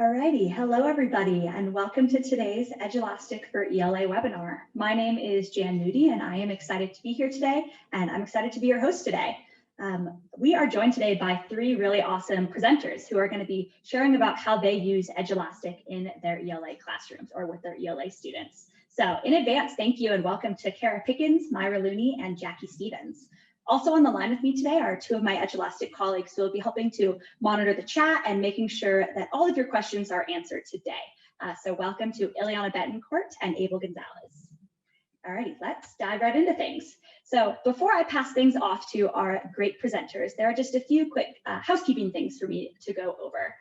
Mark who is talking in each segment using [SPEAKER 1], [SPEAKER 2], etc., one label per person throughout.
[SPEAKER 1] Alrighty, hello everybody, and welcome to today's Edulastic for ELA webinar. My name is Jan Moody, and I am excited to be here today, and I'm excited to be your host today. We are joined today by three really awesome presenters who are going to be sharing about how they use Edulastic in their ELA classrooms or with their ELA students. So in advance, thank you and welcome to Kara Pickens, Myra Looney, and Jackie Stevens. Also on the line with me today are two of my Edulastic colleagues who will be helping to monitor the chat and making sure that all of your questions are answered today. So welcome to Ileana Betancourt and Abel Gonzalez. Alrighty, let's dive right into things. So before I pass things off to our great presenters, there are just a few quick housekeeping things for me to go over.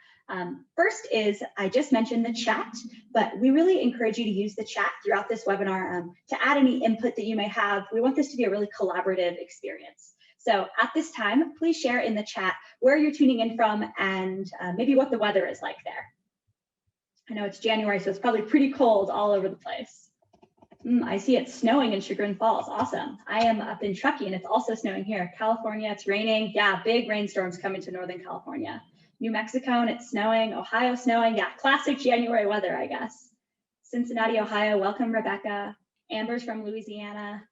[SPEAKER 1] First is, I just mentioned the chat, but we really encourage you to use the chat throughout this webinar to add any input that you may have. We want this to be a really collaborative experience. So at this time, please share in the chat where you're tuning in from and maybe what the weather is like there. I know it's January, so it's probably pretty cold all over the place. I see it's snowing in Chagrin Falls. Awesome. I am up in Truckee and it's also snowing here. California, it's raining. Yeah, big rainstorms coming to Northern California. New Mexico and it's snowing. Ohio snowing. Yeah, classic January weather, I guess. Cincinnati, Ohio. Welcome, Rebecca. Amber's from Louisiana.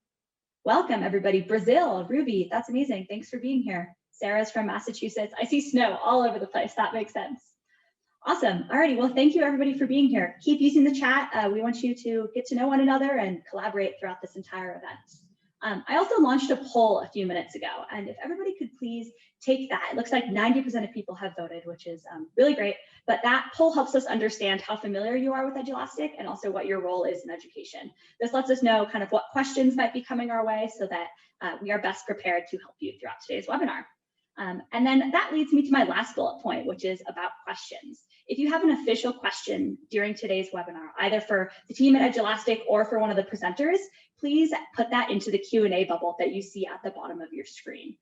[SPEAKER 1] Welcome, everybody. Brazil, Ruby. That's amazing. Thanks for being here. Sarah's from Massachusetts. I see snow all over the place. That makes sense. Awesome. Alrighty, well, thank you everybody for being here. Keep using the chat. We want you to get to know one another and collaborate throughout this entire event. I also launched a poll a few minutes ago, and if everybody could please take that. It looks like 90% of people have voted, which is really great, but that poll helps us understand how familiar you are with Edulastic and also what your role is in education. This lets us know kind of what questions might be coming our way so that we are best prepared to help you throughout today's webinar. And then that leads me to my last bullet point, which is about questions. If you have an official question during today's webinar, either for the team at Edulastic or for one of the presenters, please put that into the Q&A bubble that you see at the bottom of your screen.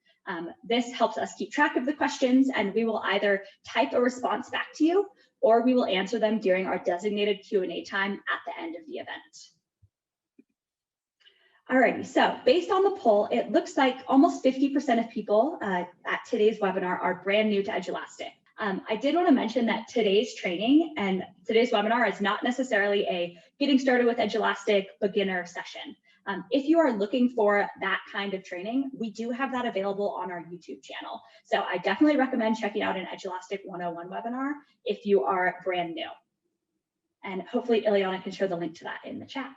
[SPEAKER 1] This helps us keep track of the questions, and we will either type a response back to you, or we will answer them during our designated Q&A time at the end of the event. Alrighty, so based on the poll, it looks like almost 50% of people at today's webinar are brand new to Edulastic. I did want to mention that today's training and today's webinar is not necessarily a getting started with Edulastic beginner session. If you are looking for that kind of training, we do have that available on our YouTube channel. So I definitely recommend checking out an Edulastic 101 webinar if you are brand new. And hopefully Ileana can share the link to that in the chat.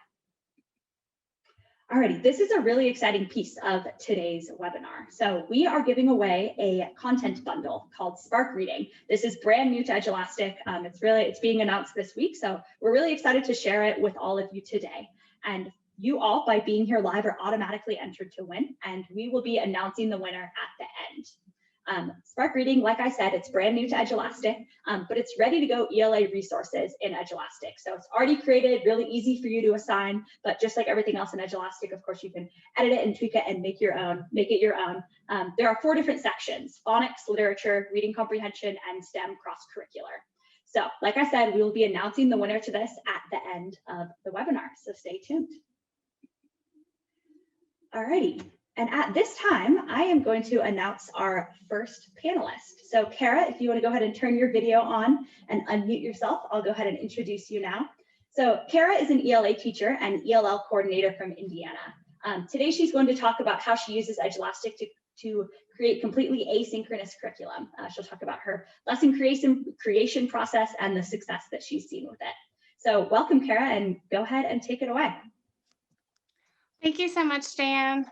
[SPEAKER 1] Alrighty, this is a really exciting piece of today's webinar. So we are giving away a content bundle called SparkReading. This is brand new to Edulastic. It's being announced this week, so we're really excited to share it with all of you today. And you all, by being here live, are automatically entered to win, and we will be announcing the winner at the end. SparkReading, like I said, it's brand new to Edulastic, but it's ready to go ELA resources in Edulastic. So it's already created, really easy for you to assign, but just like everything else in Edulastic, of course, you can edit it and tweak it and make it your own. There are 4 different sections: phonics, literature, reading comprehension, and STEM cross-curricular. So like I said, we will be announcing the winner to this at the end of the webinar, so stay tuned. Alrighty. And at this time, I am going to announce our first panelist. So Kara, if you want to go ahead and turn your video on and unmute yourself, I'll go ahead and introduce you now. So Kara is an ELA teacher and ELL coordinator from Indiana. Today, she's going to talk about how she uses Edulastic to create completely asynchronous curriculum. She'll talk about her lesson creation process and the success that she's seen with it. So welcome, Kara, and go ahead and take it away.
[SPEAKER 2] Thank you so much, Jan.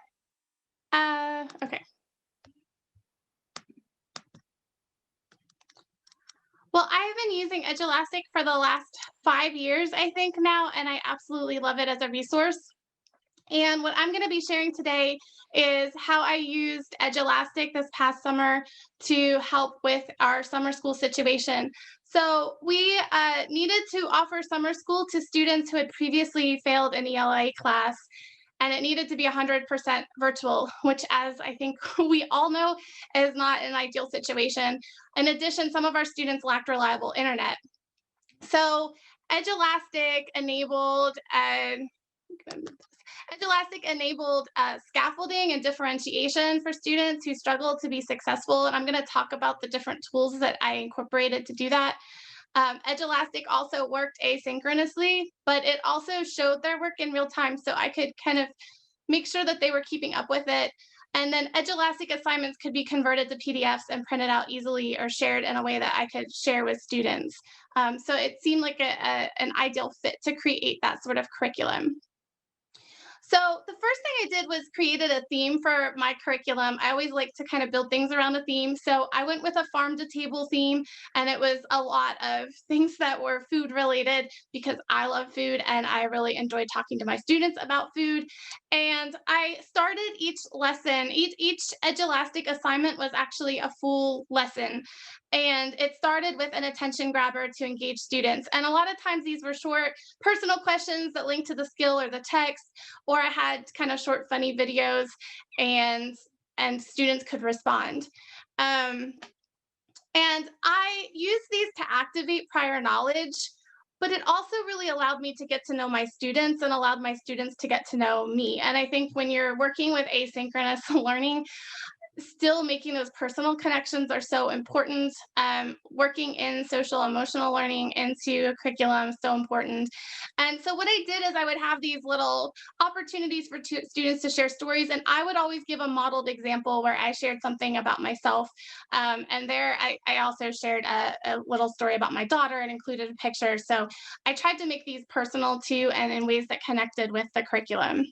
[SPEAKER 2] Okay. Well, I've been using Edulastic for the last 5 years, I think now, and I absolutely love it as a resource. And what I'm going to be sharing today is how I used Edulastic this past summer to help with our summer school situation. So we needed to offer summer school to students who had previously failed an ELA class, and it needed to be 100% virtual, which, as I think we all know, is not an ideal situation. In addition, some of our students lacked reliable internet. So Edulastic enabled scaffolding and differentiation for students who struggled to be successful. And I'm going to talk about the different tools that I incorporated to do that. Edulastic also worked asynchronously, but it also showed their work in real time, so I could kind of make sure that they were keeping up with it. And then Edulastic assignments could be converted to PDFs and printed out easily or shared in a way that I could share with students. So it seemed like an ideal fit to create that sort of curriculum. So the first thing I did was created a theme for my curriculum. I always like to kind of build things around a theme. So I went with a farm to table theme, and it was a lot of things that were food related because I love food and I really enjoyed talking to my students about food. And I started each lesson, each Edulastic assignment was actually a full lesson. And it started with an attention grabber to engage students. And a lot of times these were short personal questions that linked to the skill or the text, or I had kind of short, funny videos, and students could respond. Um, and I use these to activate prior knowledge, but it also really allowed me to get to know my students and allowed my students to get to know me. And I think when you're working with asynchronous learning, still making those personal connections are so important. Working in social emotional learning into a curriculum is so important. And so what I did is I would have these little opportunities for students to share stories, and I would always give a modeled example where I shared something about myself. And there I also shared a little story about my daughter and included a picture. So I tried to make these personal too, and in ways that connected with the curriculum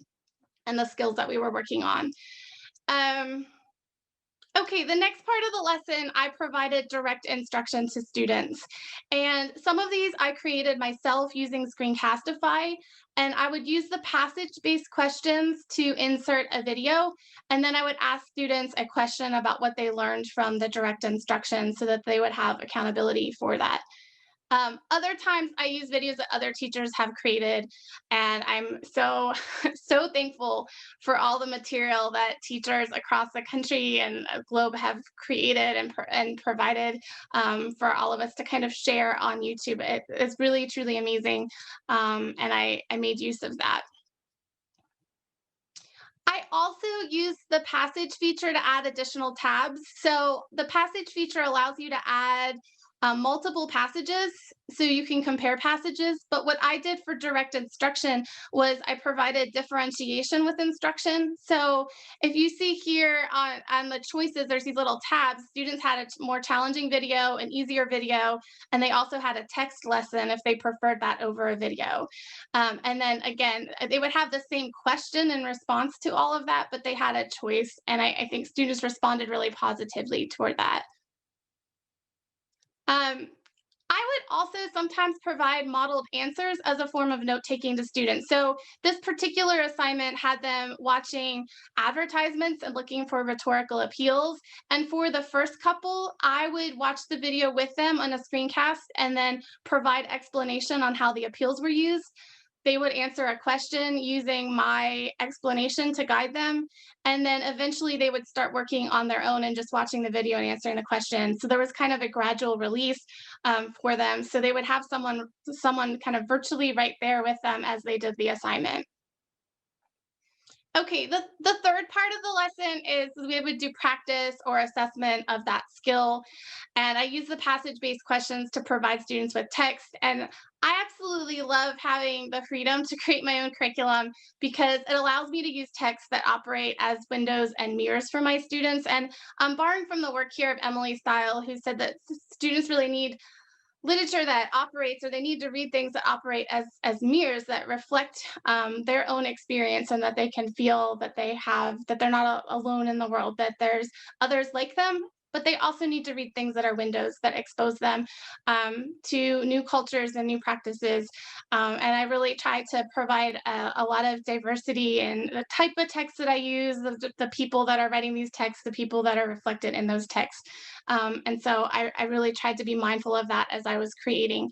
[SPEAKER 2] and the skills that we were working on. Um, Okay, the next part of the lesson, I provided direct instruction to students. And some of these I created myself using Screencastify. And I would use the passage-based questions to insert a video. And then I would ask students a question about what they learned from the direct instruction so that they would have accountability for that. Other times I use videos that other teachers have created, and I'm so, so thankful for all the material that teachers across the country and globe have created and provided for all of us to kind of share on YouTube. It's really, truly amazing, and I made use of that. I also use the passage feature to add additional tabs. So the passage feature allows you to add multiple passages so you can compare passages. But what I did for direct instruction was I provided differentiation with instruction. So if you see here on the choices, there's these little tabs. Students had a more challenging video, an easier video, and they also had a text lesson if they preferred that over a video. And then again, they would have the same question in response to all of that, but they had a choice. And I think students responded really positively toward that. Um, I would also sometimes provide modeled answers as a form of note taking to students. So, this particular assignment had them watching advertisements and looking for rhetorical appeals. And for the first couple, I would watch the video with them on a screencast and then provide explanation on how the appeals were used. They would answer a question using my explanation to guide them. And then eventually they would start working on their own and just watching the video and answering the question. So there was kind of a gradual release for them. So they would have someone kind of virtually right there with them as they did the assignment. Okay, the third part of the lesson is we would do practice or assessment of that skill. And I use the passage-based questions to provide students with text. And I absolutely love having the freedom to create my own curriculum because it allows me to use text that operate as windows and mirrors for my students. And I'm borrowing from the work here of Emily Style, who said that students really need literature that operates, or they need to read things that operate as mirrors that reflect their own experience, and that they can feel that they're not alone in the world, that there's others like them, but they also need to read things that are windows that expose them to new cultures and new practices. And I really try to provide a lot of diversity in the type of text that I use, the people that are writing these texts, the people that are reflected in those texts. And so I really tried to be mindful of that as I was creating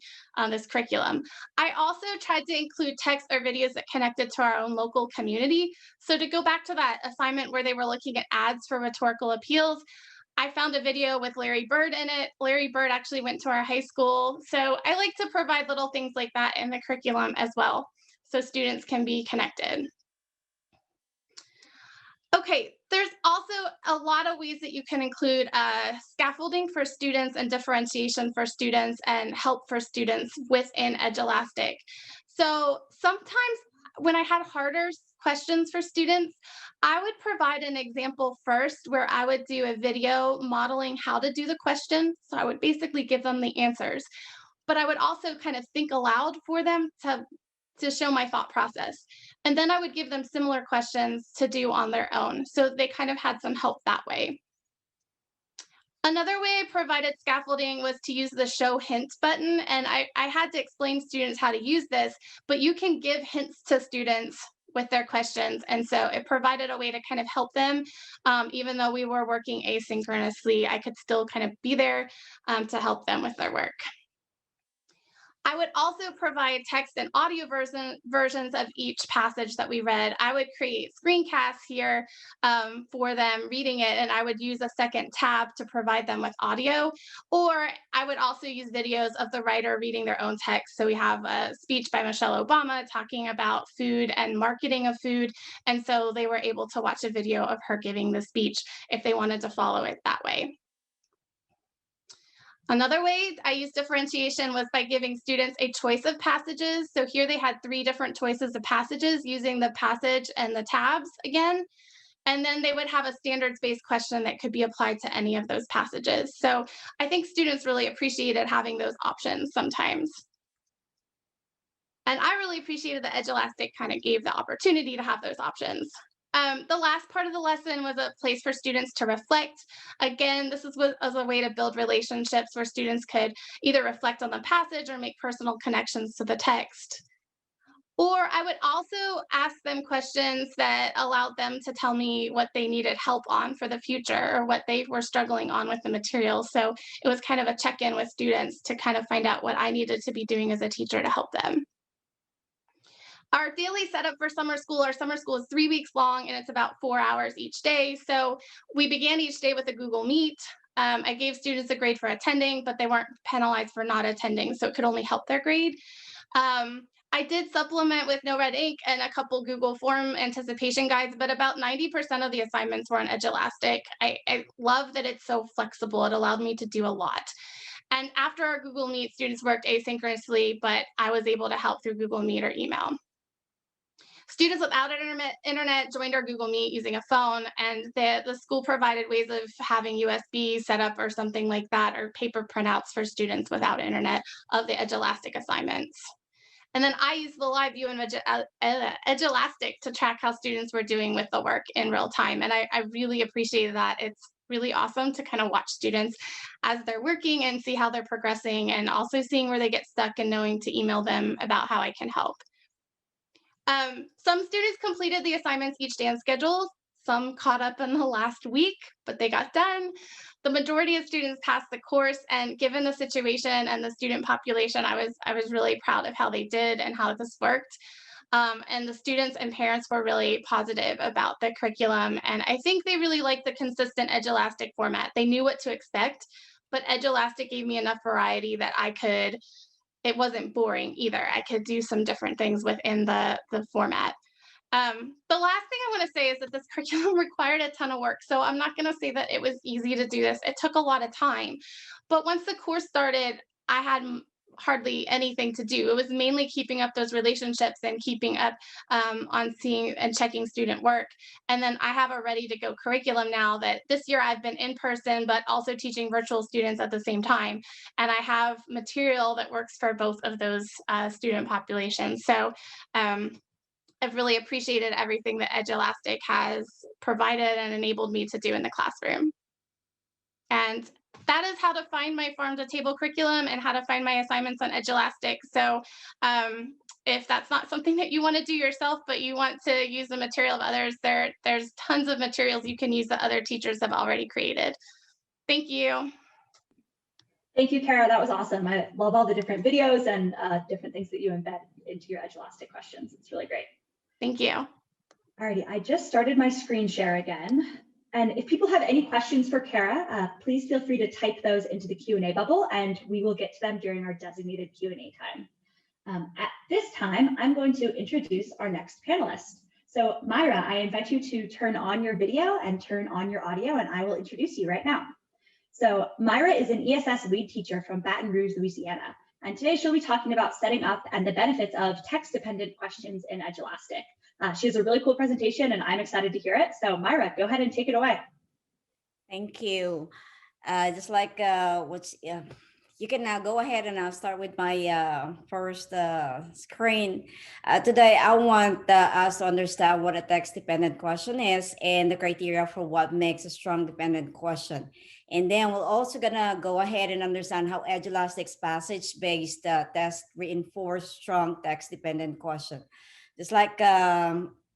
[SPEAKER 2] this curriculum. I also tried to include text or videos that connected to our own local community. So to go back to that assignment where they were looking at ads for rhetorical appeals, I found a video with Larry Bird in it. Larry Bird actually went to our high school. So I like to provide little things like that in the curriculum as well, so students can be connected. Okay, there's also a lot of ways that you can include scaffolding for students and differentiation for students and help for students within Edulastic. So sometimes when I had harder questions for students, I would provide an example first where I would do a video modeling how to do the question. So I would basically give them the answers, but I would also kind of think aloud for them to show my thought process. And then I would give them similar questions to do on their own. So they kind of had some help that way. Another way I provided scaffolding was to use the show hints button. And I had to explain to students how to use this, but you can give hints to students with their questions. And so it provided a way to kind of help them. Even though we were working asynchronously, I could still kind of be there to help them with their work. I would also provide text and audio versions of each passage that we read. I would create screencasts here for them reading it, and I would use a second tab to provide them with audio. Or I would also use videos of the writer reading their own text. So we have a speech by Michelle Obama talking about food and marketing of food. And so they were able to watch a video of her giving the speech if they wanted to follow it that way. Another way I used differentiation was by giving students a choice of passages. So here they had 3 different choices of passages using the passage and the tabs again. And then they would have a standards-based question that could be applied to any of those passages. So I think students really appreciated having those options sometimes. And I really appreciated that Edulastic kind of gave the opportunity to have those options. The last part of the lesson was a place for students to reflect. Again, this was as a way to build relationships where students could either reflect on the passage or make personal connections to the text. Or I would also ask them questions that allowed them to tell me what they needed help on for the future or what they were struggling on with the material. So it was kind of a check in with students to kind of find out what I needed to be doing as a teacher to help them. Our daily setup for our summer school is 3 weeks long and it's about 4 hours each day. So we began each day with a Google Meet. I gave students a grade for attending, but they weren't penalized for not attending. So it could only help their grade. I did supplement with no red ink and a couple Google form anticipation guides, but about 90% of the assignments were on Edulastic. I love that it's so flexible. It allowed me to do a lot. And after our Google Meet, students worked asynchronously, but I was able to help through Google Meet or email. Students without internet joined our Google Meet using a phone, and the school provided ways of having USB set up or something like that, or paper printouts for students without internet of the Edulastic assignments. And then I used the live view in Edulastic to track how students were doing with the work in real time. And I really appreciated that. It's really awesome to kind of watch students as they're working and see how they're progressing, and also seeing where they get stuck and knowing to email them about how I can help. Some students completed the assignments each day on schedule. Some caught up in the last week, but they got done. The majority of students passed the course, and given the situation and the student population, I was really proud of how they did and how this worked. And the students and parents were really positive about the curriculum, and I think they really liked the consistent Edulastic format. They knew what to expect, but Edulastic gave me enough variety that it wasn't boring either. I could do some different things within the format. The last thing I want to say is that this curriculum required a ton of work. So I'm not going to say that it was easy to do this. It took a lot of time. But once the course started, I had hardly anything to do. It was mainly keeping up those relationships and keeping up on seeing and checking student work. And then I have a ready to go curriculum now that this year I've been in person, but also teaching virtual students at the same time. And I have material that works for both of those student populations. So I've really appreciated everything that Edulastic has provided and enabled me to do in the classroom. And that is how to find my farm to table curriculum and how to find my assignments on Edulastic. So if that's not something that you want to do yourself, but you want to use the material of others, there's tons of materials you can use that other teachers have already created. Thank you.
[SPEAKER 1] Thank you, Kara. That was awesome. I love all the different videos and different things that you embed into your Edulastic questions. It's really great.
[SPEAKER 2] Thank you.
[SPEAKER 1] Alrighty, I just started my screen share again. And if people have any questions for Kara, please feel free to type those into the Q&A bubble, and we will get to them during our designated Q&A time. At this time, I'm going to introduce our next panelist. So Myra, I invite you to turn on your video and turn on your audio, and I will introduce you right now. So Myra is an ESS lead teacher from Baton Rouge, Louisiana. And today she'll be talking about setting up and the benefits of text-dependent questions in Edulastic. She has a really cool presentation and I'm excited to hear it. So Myra, go ahead and take it away.
[SPEAKER 3] Thank you. Just like you can now go ahead and I'll start with my first screen. Today, I want us to understand what a text-dependent question is and the criteria for what makes a strong dependent question. And then we're also gonna go ahead and understand how Edulastic's passage-based test reinforce strong text-dependent question. Just like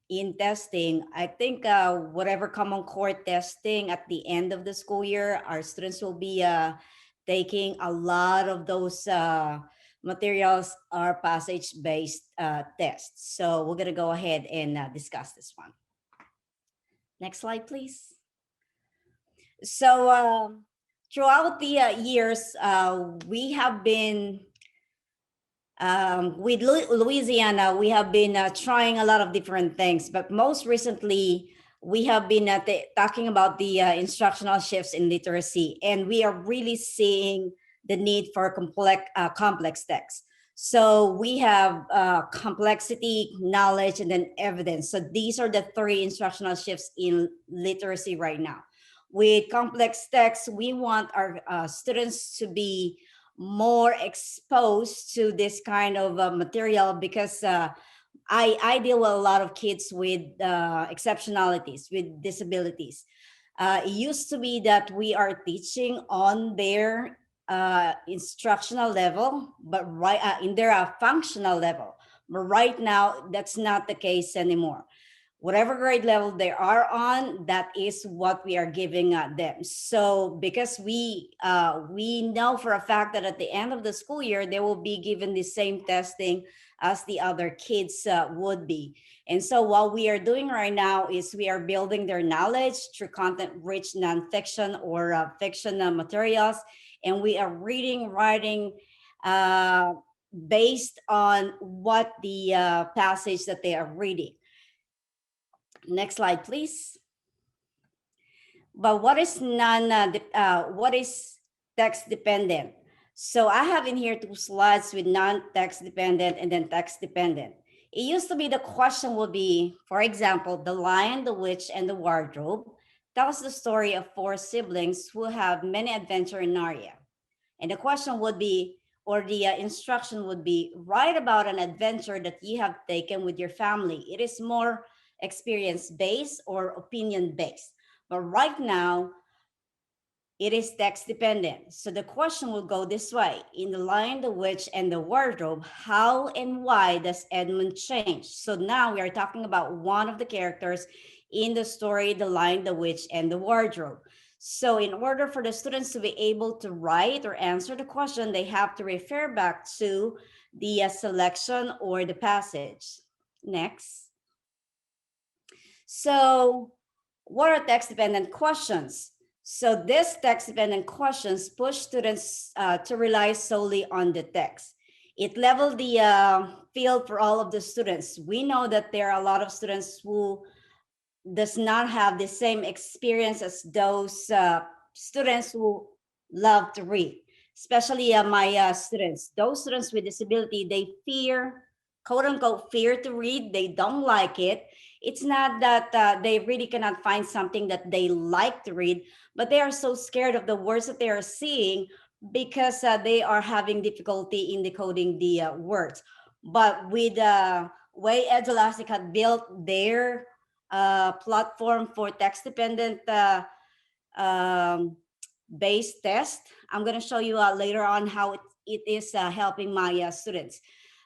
[SPEAKER 3] in testing, I think whatever common core testing at the end of the school year, our students will be taking a lot of those materials are passage-based tests. So we're gonna go ahead and discuss this one. Next slide, please. So throughout the years, we have been with Louisiana, we have been trying a lot of different things, but most recently, we have been talking about the instructional shifts in literacy, and we are really seeing the need for complex text. So we have complexity, knowledge, and then evidence. So these are the three instructional shifts in literacy right now. With complex text, we want our students to be more exposed to this kind of material because I deal with a lot of kids with exceptionalities, with disabilities. It used to be that we are teaching on their instructional level, but in their functional level. But right now, that's not the case anymore. Whatever grade level they are on, that is what we are giving them. So because we know for a fact that at the end of the school year, they will be given the same testing as the other kids would be. And so what we are doing right now is we are building their knowledge through content-rich nonfiction or fiction materials. And we are reading, writing, based on what the passage that they are reading. Next slide, please. But what is what is text dependent? So I have in here 2 slides with non-text dependent and then text dependent. It used to be the question would be, for example, The Lion, the Witch, and the Wardrobe tells the story of 4 siblings who have many adventures in Narnia. And the question would be, or the instruction would be, write about an adventure that you have taken with your family. It is more experience-based or opinion-based. But right now, it is text-dependent. So the question will go this way. In The Lion, the Witch, and the Wardrobe, how and why does Edmund change? So now we are talking about one of the characters in the story, The Lion, the Witch, and the Wardrobe. So in order for the students to be able to write or answer the question, they have to refer back to the selection or the passage. Next. So what are text-dependent questions? So these text-dependent questions push students to rely solely on the text. It leveled the field for all of the students. We know that there are a lot of students who does not have the same experience as those students who love to read, especially my students. Those students with disability, they fear, quote unquote, fear to read. They don't like it. It's not that they really cannot find something that they like to read, but they are so scared of the words that they are seeing because they are having difficulty in decoding the words. But with the way Edulastic had built their platform for text-dependent based test, I'm going to show you later on how it is helping my students.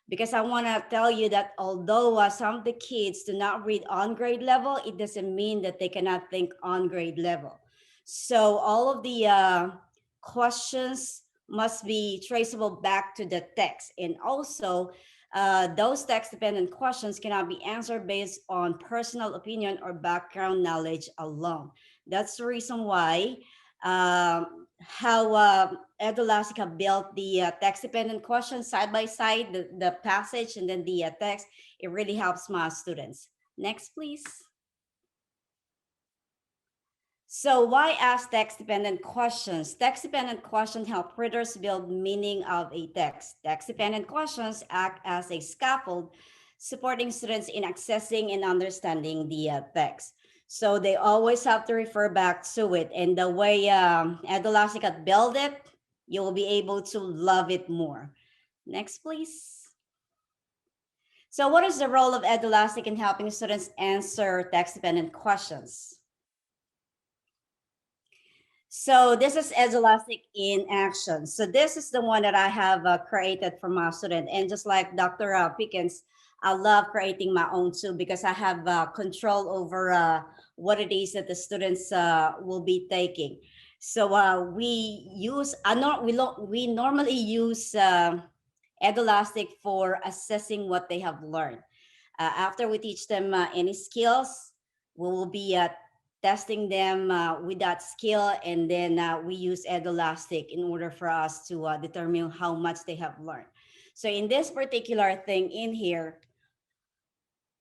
[SPEAKER 3] Because I want to tell you that although some of the kids do not read on grade level, it doesn't mean that they cannot think on grade level. So all of the questions must be traceable back to the text. And also, those text-dependent questions cannot be answered based on personal opinion or background knowledge alone. That's the reason why how Edulastic have built the text-dependent questions side by side, the passage and then the text. It really helps my students. Next, please. So why ask text-dependent questions? Text-dependent questions help readers build meaning of a text. Text-dependent questions act as a scaffold, supporting students in accessing and understanding the text. So they always have to refer back to it. And the way Edulastic had built it, you will be able to love it more. Next, please. So what is the role of Edulastic in helping students answer text-dependent questions? So this is Edulastic in action. So this is the one that I have created for my student. And just like Dr. Pickens, I love creating my own too, because I have control over what it is that the students will be taking. So we normally use Edulastic for assessing what they have learned. After we teach them any skills, we will be testing them with that skill, and then we use Edulastic in order for us to determine how much they have learned. So in this particular thing in here,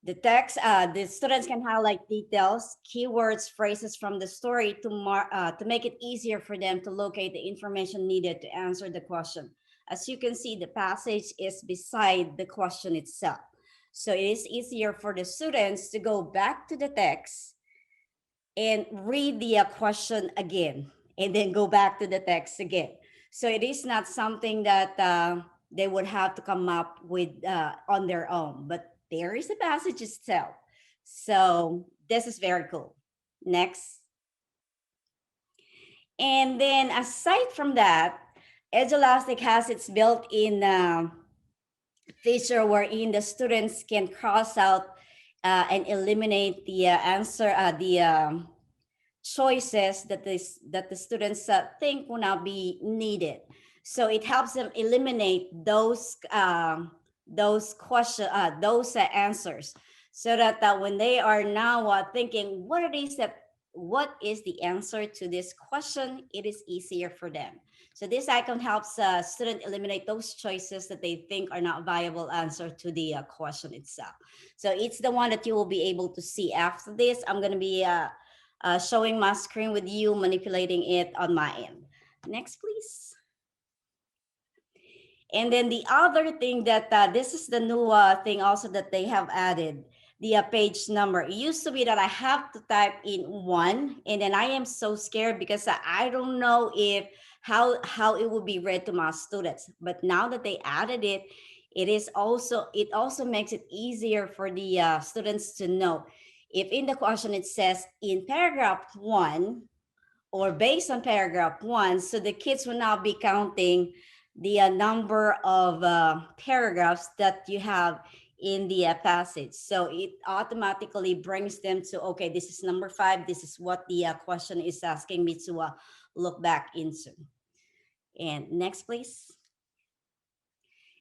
[SPEAKER 3] the text, the students can highlight details, keywords, phrases from the story to make it easier for them to locate the information needed to answer the question. As you can see, the passage is beside the question itself. So it is easier for the students to go back to the text and read the question again, and then go back to the text again. So it is not something that they would have to come up with on their own, but there is a passage itself. So this is very cool. Next. And then aside from that, Edulastic has its built-in feature wherein the students can cross out and eliminate the answer, the choices that the students think will not be needed. So it helps them eliminate those answers, so that when they are now thinking what is the answer to this question, it is easier for them. So this icon helps student eliminate those choices that they think are not viable answer to the question itself. So it's the one that you will be able to see after this. I'm going to be showing my screen with you, manipulating it on my end. Next, please. And then the other thing that this is the new thing also that they have added, the page number. It used to be that I have to type in 1, and then I am so scared because I don't know if how it will be read to my students. But now that they added it, it also makes it easier for the students to know if in the question it says in paragraph 1 or based on paragraph 1, so the kids will now be counting the number of paragraphs that you have in the passage. So it automatically brings them to, okay, this is number 5. This is what the question is asking me to look back into. And next, please.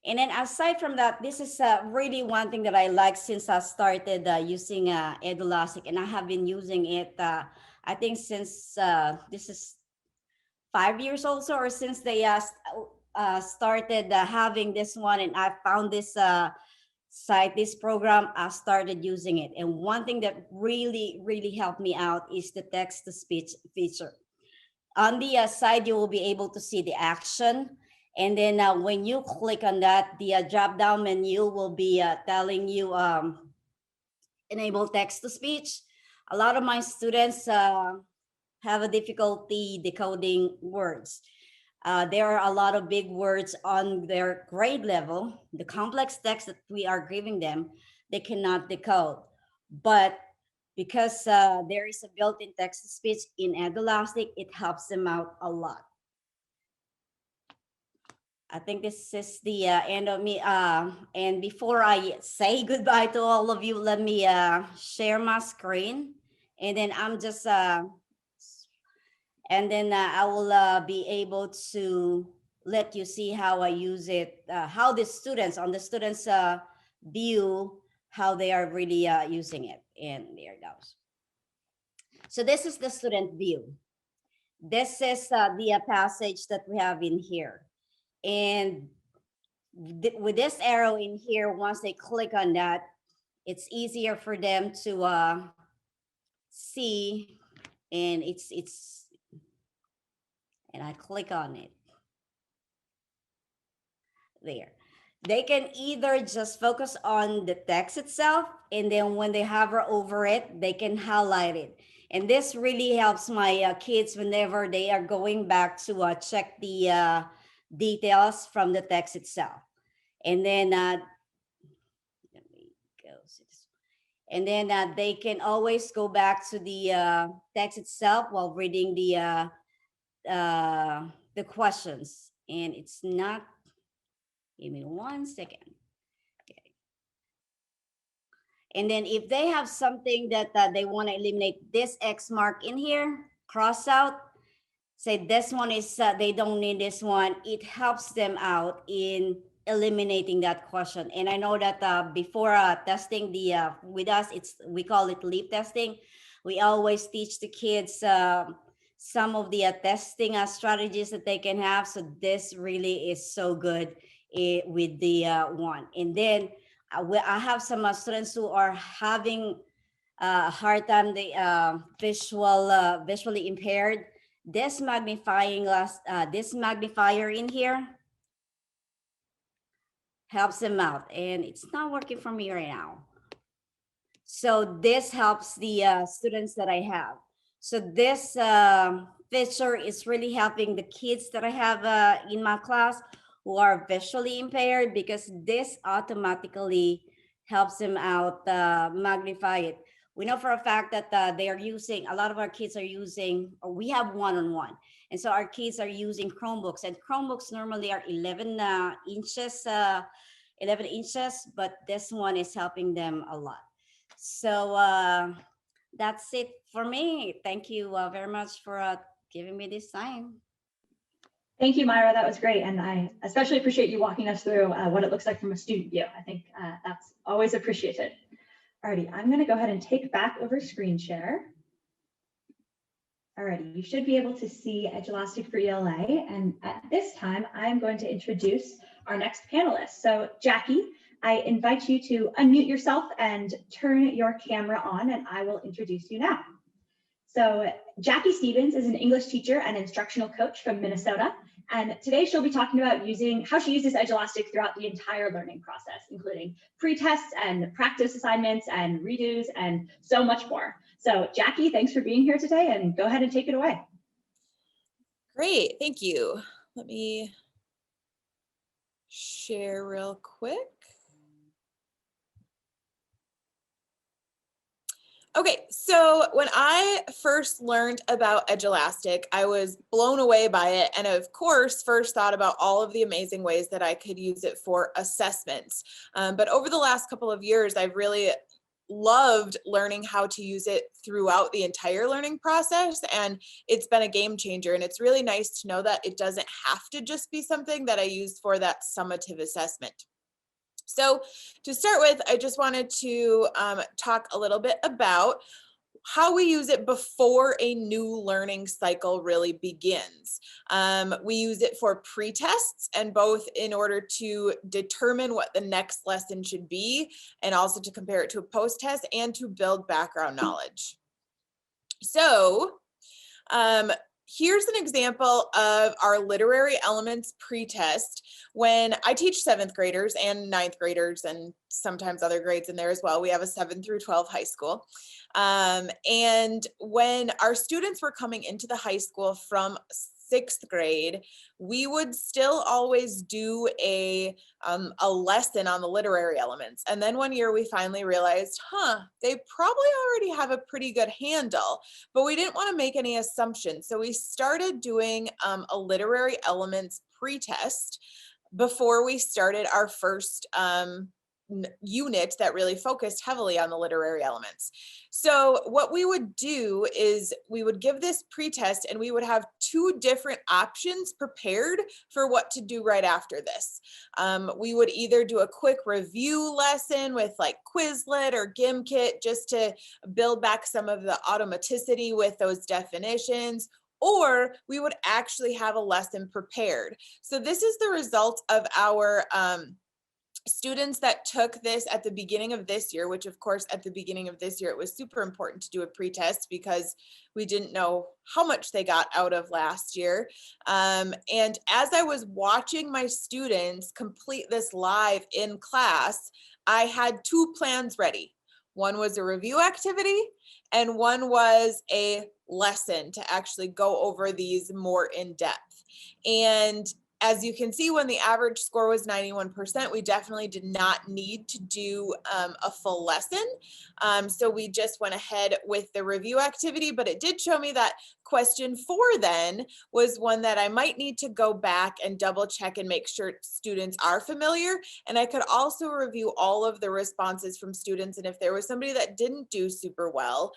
[SPEAKER 3] And then aside from that, this is really one thing that I like since I started using Edulastic, and I have been using it, I think since this is 5 years also, or since they started having this one, and I found this site, this program, I started using it. And one thing that really, really helped me out is the text-to-speech feature. On the side, you will be able to see the action. And then when you click on that, the drop-down menu will be telling you enable text-to-speech. A lot of my students have a difficulty decoding words. There are a lot of big words on their grade level. The complex text that we are giving them, they cannot decode. But because there is a built-in text-to-speech in Edulastic, it helps them out a lot. I think this is the end of me. And before I say goodbye to all of you, let me share my screen. And then I'm just, and then I will be able to let you see how I use it, how the students, on the students' view, how they are really using it. And there it goes. So this is the student view. This is the passage that we have in here. And with this arrow in here, once they click on that, it's easier for them to see, and and I click on it there. They can either just focus on the text itself, and then when they hover over it, they can highlight it. And this really helps my kids whenever they are going back to check the details from the text itself. And then let me go. And then they can always go back to the text itself while reading the questions. And it's not, give me 1 second. Okay. And then if they have something that they want to eliminate, this X mark in here, cross out, say this one is, they don't need this one. It helps them out in eliminating that question. And I know that before testing with us, we call it leap testing. We always teach the kids some of the testing strategies that they can have. So this really is so good with the one. And then I have some students who are having a hard time, the visually impaired. This magnifying glass, this magnifier in here helps them out, and it's not working for me right now. So this helps the students that I have. So this feature is really helping the kids that I have in my class who are visually impaired, because this automatically helps them out, magnify it. We know for a fact that they are using, a lot of our kids are using, or we have one-on-one. And so our kids are using Chromebooks, and Chromebooks normally are 11 inches, but this one is helping them a lot. So that's it for me. Thank you very much for giving me this time.
[SPEAKER 1] Thank you, Myra. That was great. And I especially appreciate you walking us through what it looks like from a student view. I think that's always appreciated. Alrighty, I'm going to go ahead and take back over screen share. Alrighty, you should be able to see Edulastic for ELA. And at this time, I'm going to introduce our next panelist. So Jackie, I invite you to unmute yourself and turn your camera on, and I will introduce you now. So Jackie Stevens is an English teacher and instructional coach from Minnesota. And today she'll be talking about how she uses Edulastic throughout the entire learning process, including pre-tests and practice assignments and redos and so much more. So Jackie, thanks for being here today, and go ahead and take it away.
[SPEAKER 4] Great, thank you. Let me share real quick. Okay, so when I first learned about Edulastic, I was blown away by it, and of course, first thought about all of the amazing ways that I could use it for assessments. But over the last couple of years, I've really loved learning how to use it throughout the entire learning process, and it's been a game changer. And it's really nice to know that it doesn't have to just be something that I use for that summative assessment. So to start with, I just wanted to talk a little bit about how we use it before a new learning cycle really begins. We use it for pre-tests, and both in order to determine what the next lesson should be, and also to compare it to a post-test and to build background knowledge. So here's an example of our literary elements pretest when I teach 7th graders and 9th graders, and sometimes other grades in there as well. We have a 7 through 12 high school. And when our students were coming into the high school from 6th grade, we would still always do a lesson on the literary elements. And then one year we finally realized, they probably already have a pretty good handle, but we didn't want to make any assumptions. So we started doing a literary elements pretest before we started our first unit that really focused heavily on the literary elements. So what we would do is we would give this pretest, and we would have 2 different options prepared for what to do right after this. We would either do a quick review lesson with like Quizlet or Gimkit, just to build back some of the automaticity with those definitions, or we would actually have a lesson prepared. So this is the result of our students that took this at the beginning of this year, which of course at the beginning of this year, it was super important to do a pretest because we didn't know how much they got out of last year. And as I was watching my students complete this live in class, I had two plans ready. One was a review activity and one was a lesson to actually go over these more in depth. And as you can see, when the average score was 91%, we definitely did not need to do a full lesson. So we just went ahead with the review activity, but it did show me that question 4 then was one that I might need to go back and double check and make sure students are familiar. And I could also review all of the responses from students. And if there was somebody that didn't do super well,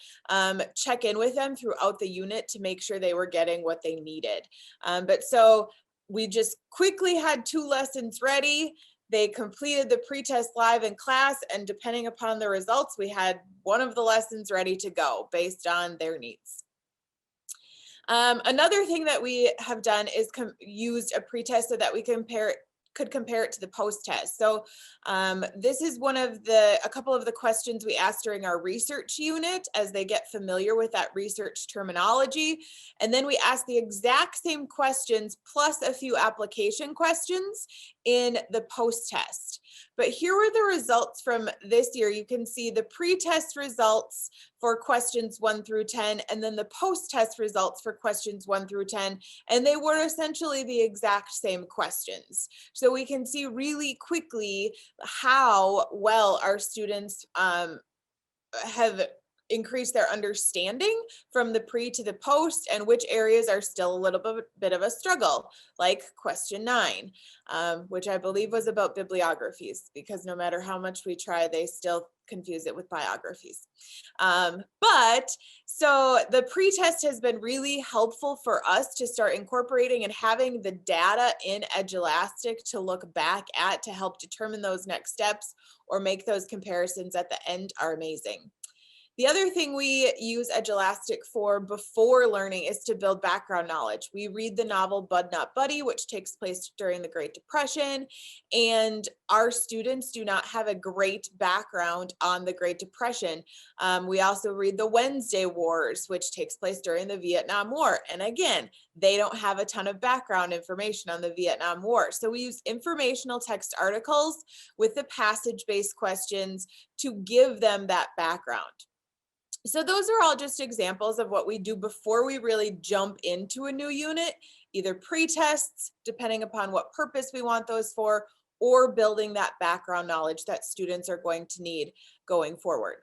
[SPEAKER 4] check in with them throughout the unit to make sure they were getting what they needed. But so we just quickly had 2 lessons ready. They completed the pretest live in class, and depending upon the results, we had one of the lessons ready to go based on their needs. Another thing that we have done is used a pretest so that we could compare it to the post test. So this is a couple of the questions we asked during our research unit as they get familiar with that research terminology. And then we asked the exact same questions plus a few application questions in the post test. But here were the results from this year. You can see the pre-test results for questions 1 through 10, and then the post-test results for questions 1 through 10, and they were essentially the exact same questions. So we can see really quickly how well our students have increased their understanding from the pre to the post, and which areas are still a little bit of a struggle, like question 9, which I believe was about bibliographies, because no matter how much we try, they still confuse it with biographies. But so the pre-test has been really helpful for us to start incorporating, and having the data in Edulastic to look back at to help determine those next steps or make those comparisons at the end are amazing. The other thing we use Edulastic for before learning is to build background knowledge. We read the novel Bud Not Buddy, which takes place during the Great Depression, and our students do not have a great background on the Great Depression. We also read the Wednesday Wars, which takes place during the Vietnam War. And again, they don't have a ton of background information on the Vietnam War. So we use informational text articles with the passage-based questions to give them that background. So those are all just examples of what we do before we really jump into a new unit, either pre-tests, depending upon what purpose we want those for, or building that background knowledge that students are going to need going forward.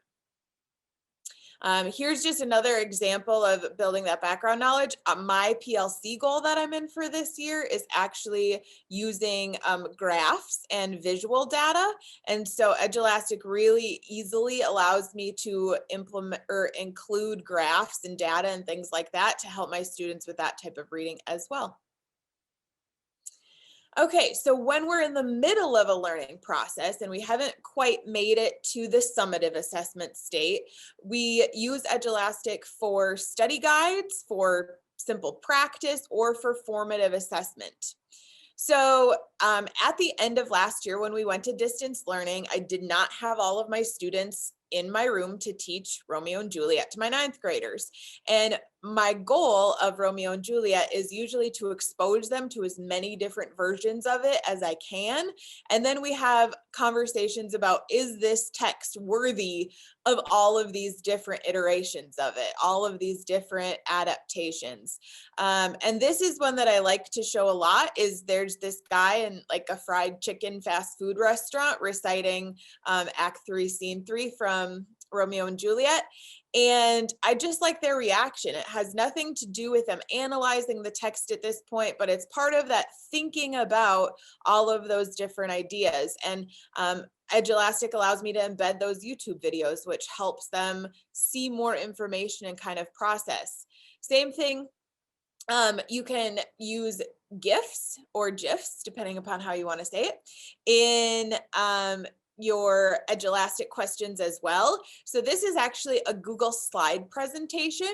[SPEAKER 4] Here's just another example of building that background knowledge. My PLC goal that I'm in for this year is actually using graphs and visual data. And so Edulastic really easily allows me to implement or include graphs and data and things like that to help my students with that type of reading as well. Okay, so when we're in the middle of a learning process and we haven't quite made it to the summative assessment state, we use Edulastic for study guides, for simple practice, or for formative assessment. So at the end of last year, when we went to distance learning, I did not have all of my students in my room to teach Romeo and Juliet to my 9th graders. And my goal of Romeo and Juliet is usually to expose them to as many different versions of it as I can. And then we have conversations about, is this text worthy of all of these different iterations of it, all of these different adaptations? And this is one that I like to show a lot. Is there's this guy in like a fried chicken fast food restaurant reciting Act 3, Scene 3 from Romeo and Juliet. And I just like their reaction. It has nothing to do with them analyzing the text at this point, but it's part of that thinking about all of those different ideas. And Edulastic allows me to embed those YouTube videos, which helps them see more information and kind of process. Same thing, you can use GIFs or GIFs, depending upon how you want to say it, in your Edulastic questions as well. So this is actually a Google slide presentation.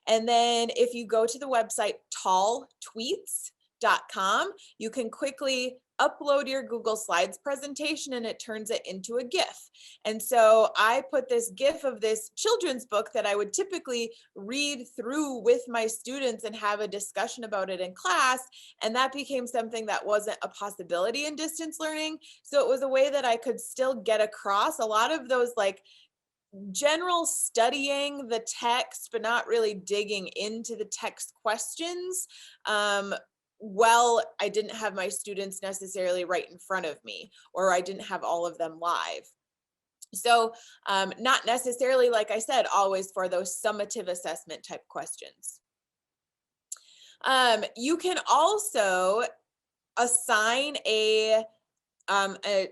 [SPEAKER 4] And then if you go to the website talltweets.com, you can quickly upload your Google Slides presentation and it turns it into a GIF. And so I put this GIF of this children's book that I would typically read through with my students and have a discussion about it in class. And that became something that wasn't a possibility in distance learning. So it was a way that I could still get across a lot of those like general studying the text, but not really digging into the text questions. Well, I didn't have my students necessarily right in front of me, or I didn't have all of them live. So not necessarily, like I said, always for those summative assessment type questions. You can also assign an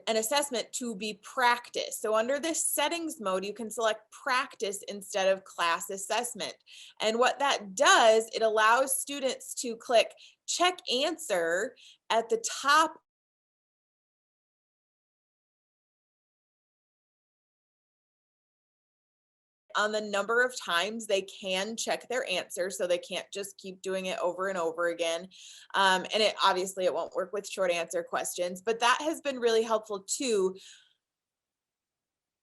[SPEAKER 4] assessment to be practice. So under this settings mode, you can select practice instead of class assessment. And what that does, it allows students to click check answer at the top on the number of times they can check their answer, so they can't just keep doing it over and over again. And it obviously it won't work with short answer questions, but that has been really helpful too.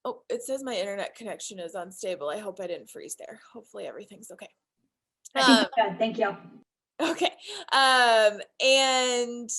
[SPEAKER 4] Oh, it says my internet connection is unstable. I hope I didn't freeze there. Hopefully everything's okay.
[SPEAKER 1] I think you're good. Thank you.
[SPEAKER 4] Okay. And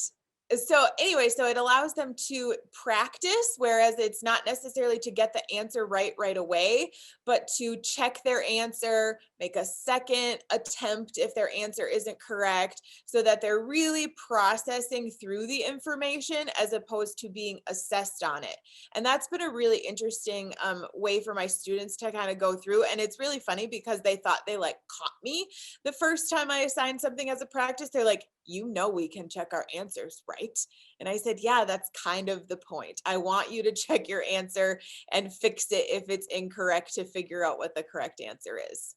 [SPEAKER 4] so anyway, so it allows them to practice, whereas it's not necessarily to get the answer right away, but to check their answer, make a second attempt if their answer isn't correct, so that they're really processing through the information as opposed to being assessed on it. And that's been a really interesting way for my students to kind of go through. And it's really funny because they thought they like caught me the first time I assigned something as a practice. They're like, you know, we can check our answers, right? And I said, yeah, that's kind of the point. I want you to check your answer and fix it if it's incorrect to figure out what the correct answer is.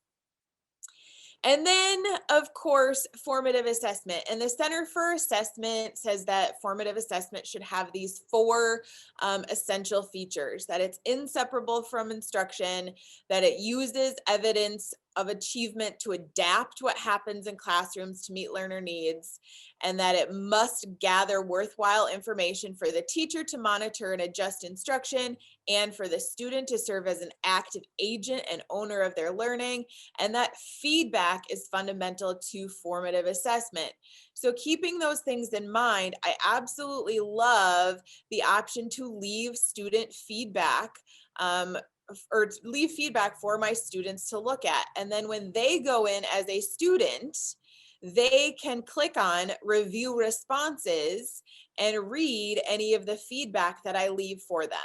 [SPEAKER 4] And then, of course, formative assessment. And the Center for Assessment says that formative assessment should have these 4 essential features: that it's inseparable from instruction, that it uses evidence of achievement to adapt what happens in classrooms to meet learner needs, and that it must gather worthwhile information for the teacher to monitor and adjust instruction, and for the student to serve as an active agent and owner of their learning, and that feedback is fundamental to formative assessment. So keeping those things in mind, I absolutely love the option to leave student feedback or leave feedback for my students to look at. And then when they go in as a student, they can click on review responses and read any of the feedback that I leave for them.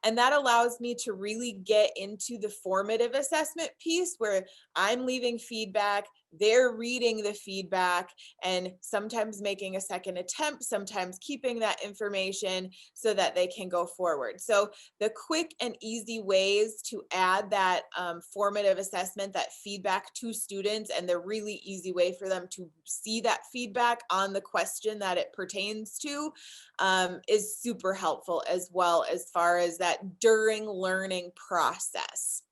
[SPEAKER 4] And that allows me to really get into the formative assessment piece where I'm leaving feedback, they're reading the feedback, and sometimes making a second attempt, sometimes keeping that information so that they can go forward. So the quick and easy ways to add that formative assessment, that feedback to students, and the really easy way for them to see that feedback on the question that it pertains to is super helpful, as well as far as that during learning process.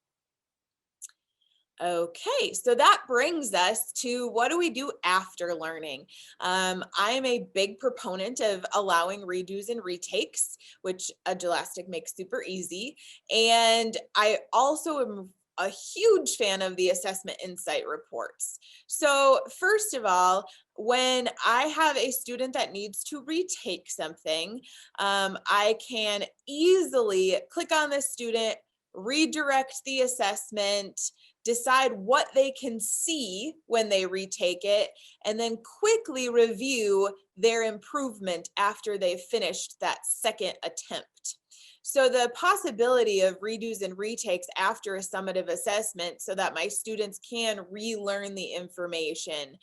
[SPEAKER 4] Okay, so that brings us to what do we do after learning? I am a big proponent of allowing redos and retakes, which Edulastic makes super easy. And I also am a huge fan of the assessment insight reports. So first of all, when I have a student that needs to retake something, I can easily click on the student, redirect the assessment, decide what they can see when they retake it, and then quickly review their improvement after they've finished that second attempt. So the possibility of redos and retakes after a summative assessment so that my students can relearn the information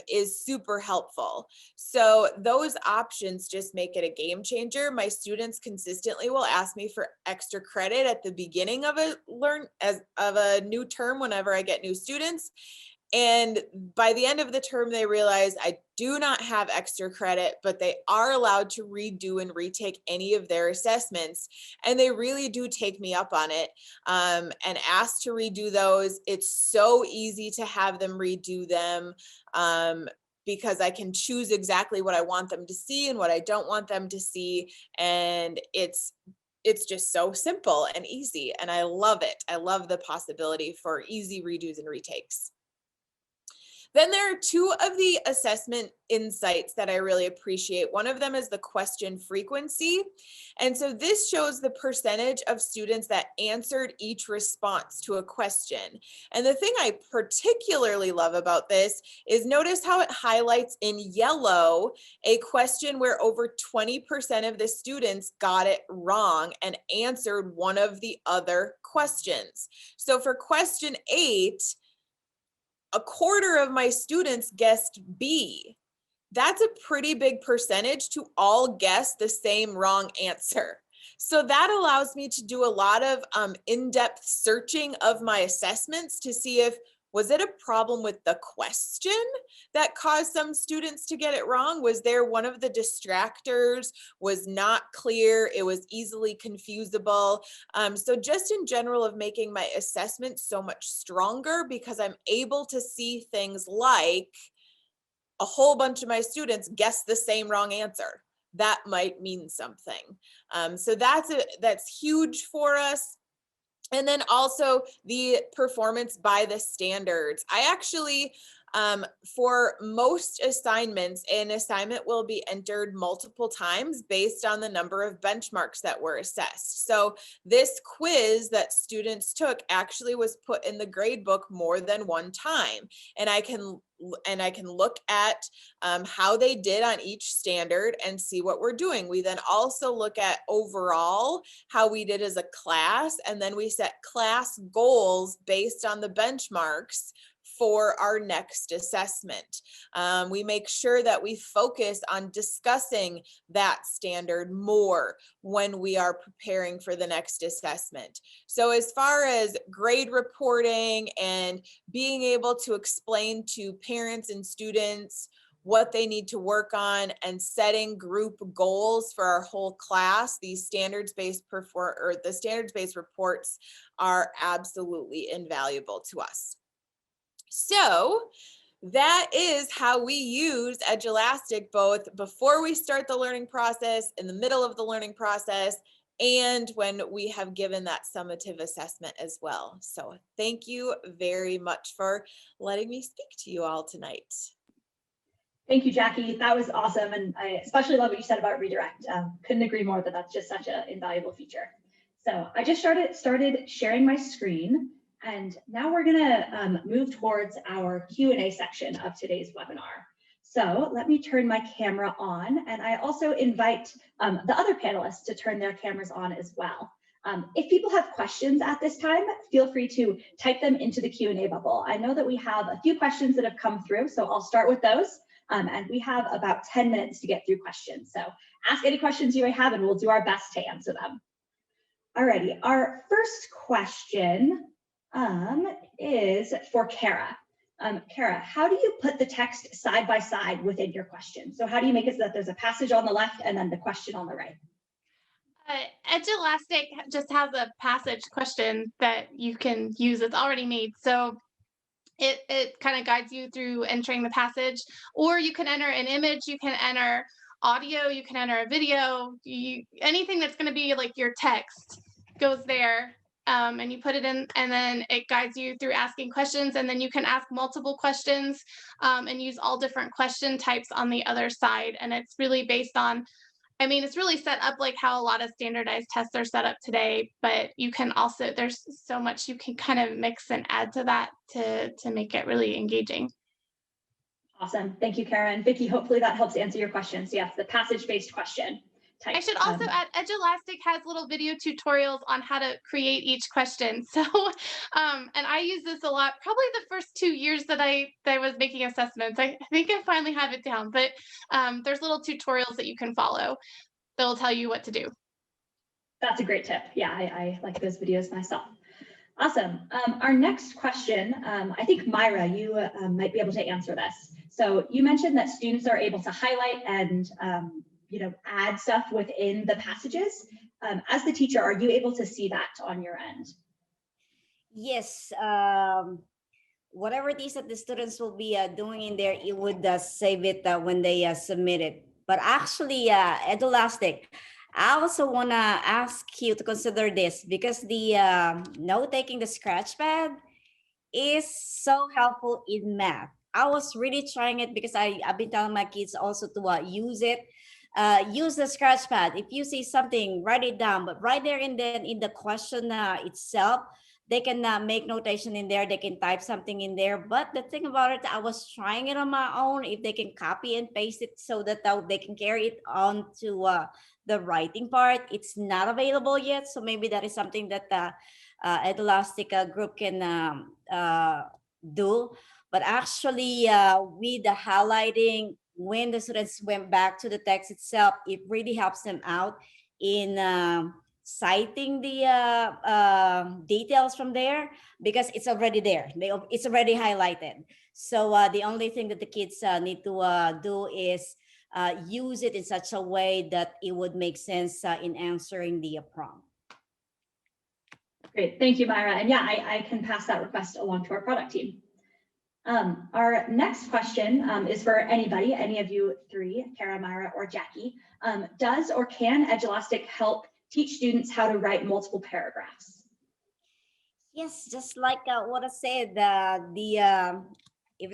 [SPEAKER 4] is super helpful. So those options just make it a game changer. My students consistently will ask me for extra credit at the beginning of a new term whenever I get new students. And by the end of the term, they realize I do not have extra credit, but they are allowed to redo and retake any of their assessments. And they really do take me up on it and ask to redo those. It's so easy to have them redo them. because I can choose exactly what I want them to see and what I don't want them to see. And it's just so simple and easy. And I love it. I love the possibility for easy redos and retakes. Then there are two of the assessment insights that I really appreciate. One of them is the question frequency. And so this shows the percentage of students that answered each response to a question. And the thing I particularly love about this is notice how it highlights in yellow a question where over 20% of the students got it wrong and answered one of the other questions. So for question 8, a quarter of my students guessed B. That's a pretty big percentage to all guess the same wrong answer. So that allows me to do a lot of in-depth searching of my assessments to see if, was it a problem with the question that caused some students to get it wrong? Was there one of the distractors was not clear? It was easily confusable. So just in general of making my assessment so much stronger because I'm able to see things like a whole bunch of my students guess the same wrong answer. That might mean something. So that's huge for us. And then also the performance by the standards. I actually, for most assignments, an assignment will be entered multiple times based on the number of benchmarks that were assessed. So this quiz that students took actually was put in the grade book more than one time. And I can look at how they did on each standard and see what we're doing. We then also look at overall how we did as a class, and then we set class goals based on the benchmarks for our next assessment. We make sure that we focus on discussing that standard more when we are preparing for the next assessment. So as far as grade reporting and being able to explain to parents and students what they need to work on and setting group goals for our whole class, these standards-based reports are absolutely invaluable to us. So that is how we use Edulastic both before we start the learning process, in the middle of the learning process, and when we have given that summative assessment as well. So thank you very much for letting me speak to you all tonight.
[SPEAKER 1] Thank you, Jackie. That was awesome. And I especially love what you said about redirect. Couldn't agree more that that's just such an invaluable feature. So I just started sharing my screen, and now we're gonna move towards our Q&A section of today's webinar. So let me turn my camera on, and I also invite the other panelists to turn their cameras on as well. If people have questions at this time, feel free to type them into the Q&A bubble. I know that we have a few questions that have come through, so I'll start with those. And we have about 10 minutes to get through questions. So ask any questions you may have and we'll do our best to answer them. Alrighty, our first question is for Kara. Kara, how do you put the text side by side within your question? So how do you make it so that there's a passage on the left and then the question on the right?
[SPEAKER 2] Edulastic just has a passage question that you can use. It's already made. So it kind of guides you through entering the passage, or you can enter an image, you can enter audio, you can enter a video, anything that's going to be like your text goes there, and you put it in, and then it guides you through asking questions, and then you can ask multiple questions and use all different question types on the other side. And it's really based on, I mean, it's really set up like how a lot of standardized tests are set up today, but you can also, there's so much you can kind of mix and add to that to make it really engaging.
[SPEAKER 1] Awesome. Thank you, Kara. And Vicki, hopefully that helps answer your question. So yes, the passage-based question type.
[SPEAKER 2] I should also add, Edulastic has little video tutorials on how to create each question. So, and I use this a lot, probably the first 2 years that I was making assessments. I think I finally have it down, but there's little tutorials that you can follow that'll tell you what to do.
[SPEAKER 1] That's a great tip. Yeah, I like those videos myself. Awesome. Our next question, I think Myra, you might be able to answer this. So you mentioned that students are able to highlight and add stuff within the passages. As the teacher, are you able to see that on your end?
[SPEAKER 3] Yes. whatever it is that the students will be doing in there, it would save it when they submit it. But actually, Edulastic, I also want to ask you to consider this, because the note taking, the scratch pad, is so helpful in math. I was really trying it because I've been telling my kids also to use it. Use the scratch pad. If you see something, write it down. But right there and then in the question itself, they can make notation in there. They can type something in there. But the thing about it, I was trying it on my own. If they can copy and paste it so that they can carry it on to the writing part, it's not available yet. So maybe that is something that Edulastic group can do. But actually, with the highlighting, when the students went back to the text itself, it really helps them out in citing the details from there, because it's already there. It's already highlighted. So the only thing that the kids need to do is use it in such a way that it would make sense in answering the prompt.
[SPEAKER 1] Great, thank you, Myra. And yeah, I can pass that request along to our product team. Our next question is for anybody, any of you three, Kara, Myra, or Jackie. Does or can Edulastic help teach students how to write multiple paragraphs?
[SPEAKER 3] Yes, just like what I said, if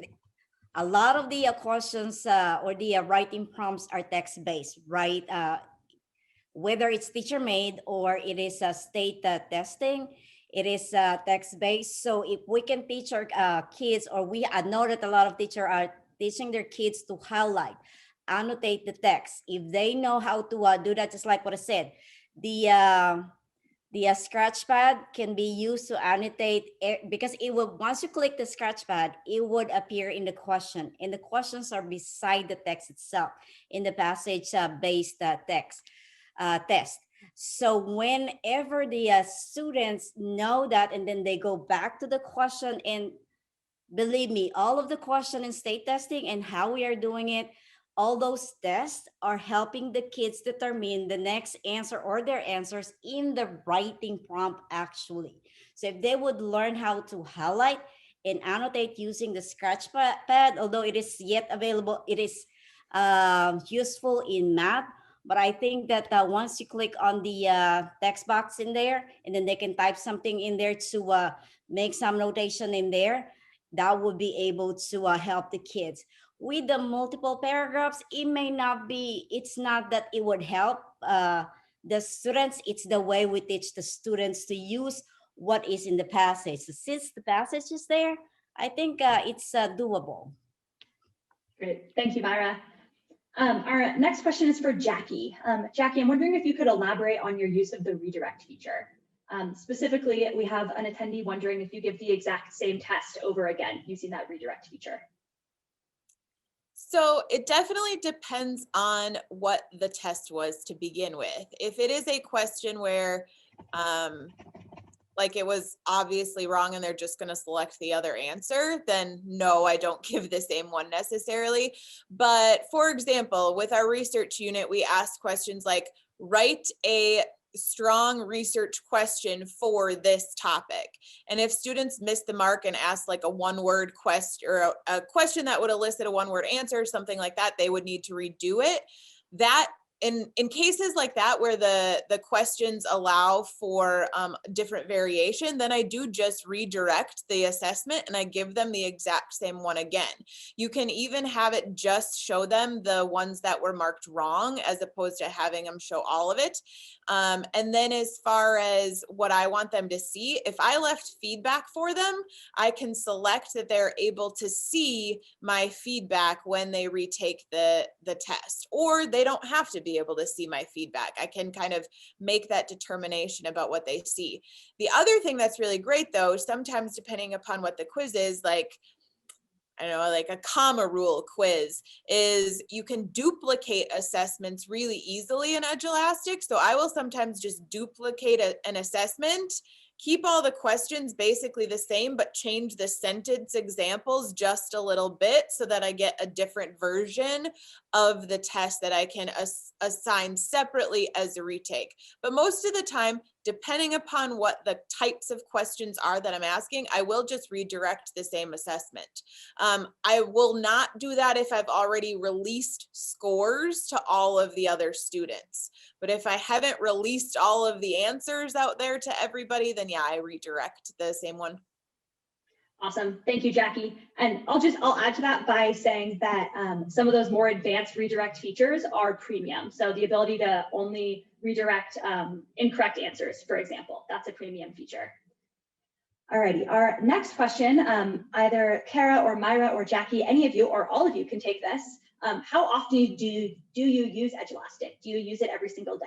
[SPEAKER 3] a lot of the questions or the writing prompts are text-based, right? Whether it's teacher-made or it is state testing, it is text-based. So if we can teach our kids, or I know that a lot of teachers are teaching their kids to highlight, annotate the text. If they know how to do that, just like what I said, the scratch pad can be used to annotate it, because it will, once you click the scratch pad, it would appear in the question, and the questions are beside the text itself in the passage based text test. So whenever the students know that, and then they go back to the question, and believe me, all of the question in state testing and how we are doing it, all those tests are helping the kids determine the next answer or their answers in the writing prompt actually. So if they would learn how to highlight and annotate using the scratch pad, although it is yet available, it is useful in math. But I think that once you click on the text box in there, and then they can type something in there to make some notation in there, that would be able to help the kids. With the multiple paragraphs, it may not be, it's not that it would help the students, it's the way we teach the students to use what is in the passage. So since the passage is there, I think it's doable.
[SPEAKER 1] Great, thank you, Myra. Our next question is for Jackie. Jackie, I'm wondering if you could elaborate on your use of the redirect feature. Specifically, we have an attendee wondering if you give the exact same test over again using that redirect feature.
[SPEAKER 4] So it definitely depends on what the test was to begin with. If it is a question where like it was obviously wrong and they're just going to select the other answer, then no, I don't give the same one necessarily. But for example, with our research unit, we asked questions like, write a strong research question for this topic. And if students missed the mark and asked like a one-word question, or a question that would elicit a one-word answer, something like that, they would need to redo it. That in cases like that, where the questions allow for different variation, then I do just redirect the assessment and I give them the exact same one again. You can even have it just show them the ones that were marked wrong, as opposed to having them show all of it. And then as far as what I want them to see, if I left feedback for them, I can select that they're able to see my feedback when they retake the test, or they don't have to be able to see my feedback. I can kind of make that determination about what they see. The other thing that's really great though, sometimes depending upon what the quiz is, like, I don't know, like a comma rule quiz, is you can duplicate assessments really easily in Edulastic. So I will sometimes just duplicate an assessment keep all the questions basically the same, but change the sentence examples just a little bit so that I get a different version of the test that I can assign separately as a retake. But most of the time, depending upon what the types of questions are that I'm asking, I will just redirect the same assessment. I will not do that if I've already released scores to all of the other students. But if I haven't released all of the answers out there to everybody, then yeah, I redirect the same one.
[SPEAKER 1] Awesome. Thank you, Jackie. And I'll add to that by saying that some of those more advanced redirect features are premium. So the ability to only redirect incorrect answers, for example, that's a premium feature. Alrighty, our next question, either Kara or Myra or Jackie, any of you or all of you can take this. How often do you use Edulastic? Do you use it every single day?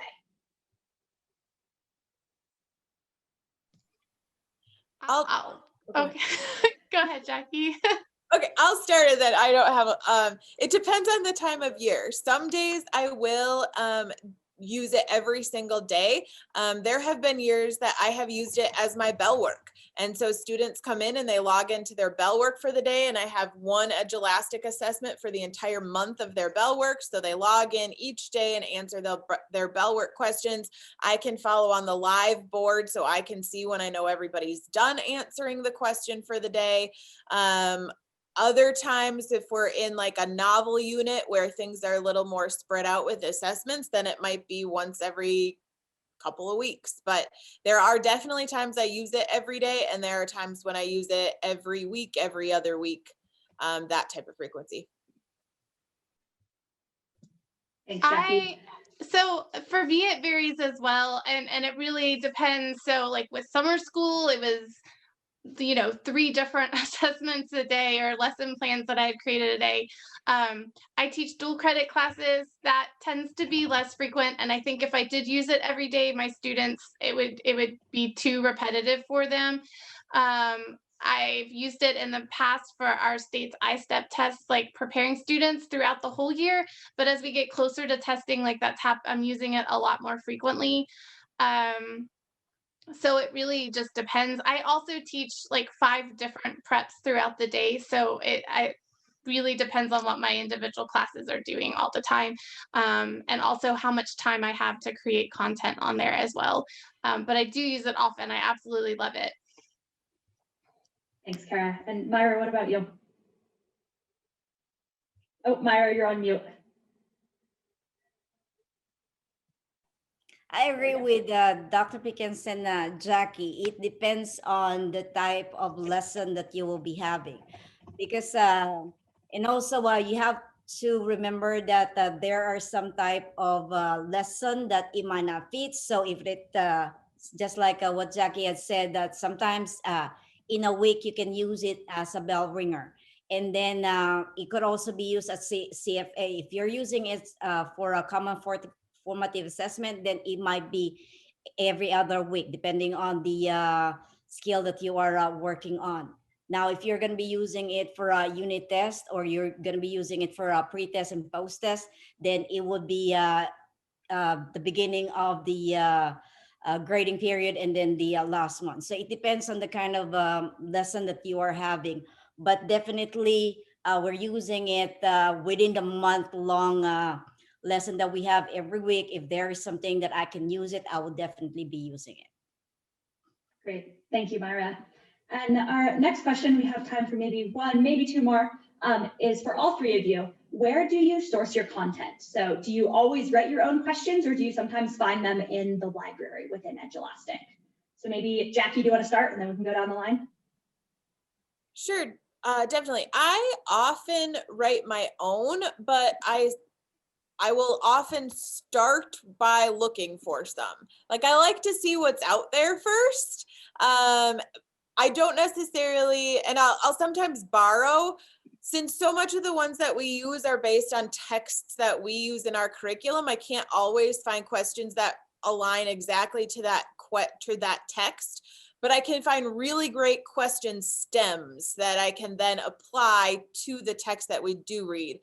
[SPEAKER 2] Okay. Go ahead, Jackie.
[SPEAKER 4] Okay, I'll start it then. I don't have, it depends on the time of year. Some days I will use it every single day. There have been years that I have used it as my bell work. And so students come in and they log into their bell work for the day, and I have one Edulastic assessment for the entire month of their bell work. So they log in each day and answer their bell work questions. I can follow on the live board so I can see when I know everybody's done answering the question for the day. Other times, if we're in like a novel unit where things are a little more spread out with assessments, then it might be once every couple of weeks. But there are definitely times I use it every day, and there are times when I use it every week, every other week, that type of frequency.
[SPEAKER 1] Thanks, Jackie.
[SPEAKER 2] So for me, it varies as well. And it really depends. So like with summer school, it was 3 different assessments a day or lesson plans that I had created a day. I teach dual credit classes. That tends to be less frequent. And I think if I did use it every day, my students, it would be too repetitive for them. I've used it in the past for our state's I-STEP tests, like preparing students throughout the whole year. But as we get closer to testing, like I'm using it a lot more frequently. So it really just depends. I also teach like 5 different preps throughout the day. So it really depends on what my individual classes are doing all the time. And also how much time I have to create content on there as well. But I do use it often. I absolutely love it.
[SPEAKER 1] Thanks, Kara. And Myra, what about you? Oh, Myra, you're on mute.
[SPEAKER 3] I agree with Dr. Pickens and Jackie. It depends on the type of lesson that you will be having, because and also you have to remember that there are some type of lesson that it might not fit. So if it just like what Jackie had said, that sometimes in a week you can use it as a bell ringer, and then it could also be used as CFA. If you're using it for a common formative assessment, then it might be every other week, depending on the skill that you are working on. Now, if you're going to be using it for a unit test, or you're going to be using it for a pre-test and post-test, then it would be the beginning of the grading period and then the last month. So it depends on the kind of lesson that you are having. But definitely, we're using it within the month-long lesson that we have every week. If there is something that I can use it, I will definitely be using it.
[SPEAKER 1] Great. Thank you, Myra. And our next question, we have time for maybe 1, maybe 2 more, is for all 3 of you. Where do you source your content? So do you always write your own questions, or do you sometimes find them in the library within Edulastic? So maybe Jackie, do you want to start, and then we can go down the line?
[SPEAKER 4] Sure, definitely. I often write my own, but I will often start by looking for some. Like, I like to see what's out there first. I don't necessarily, and I'll sometimes borrow, since so much of the ones that we use are based on texts that we use in our curriculum. I can't always find questions that align exactly to that text. but I can find really great question stems that I can then apply to the text that we do read.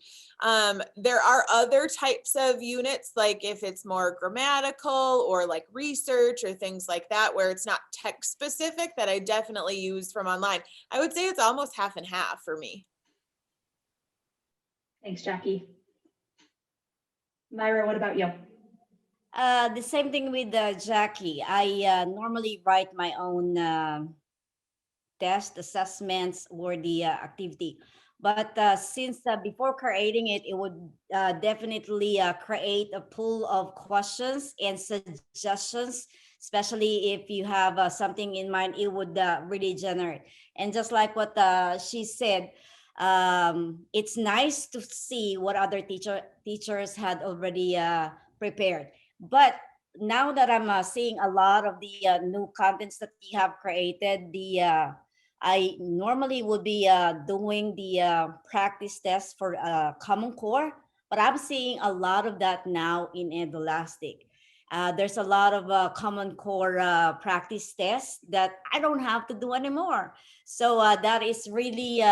[SPEAKER 4] There are other types of units, like if it's more grammatical or like research or things like that, where it's not text specific, that I definitely use from online. I would say it's almost half and half for me.
[SPEAKER 1] Thanks, Jackie. Myra, what about you?
[SPEAKER 3] The same thing with Jackie. I normally write my own test assessments or the activity. But since before creating it, it would definitely create a pool of questions and suggestions, especially if you have something in mind, it would really generate. And just like what she said, it's nice to see what other teachers had already prepared. But now that I'm seeing a lot of the new contents that we have created, I normally would be doing the practice test for Common Core, but I'm seeing a lot of that now in Edulastic. There's a lot of Common Core practice tests that I don't have to do anymore. So that is really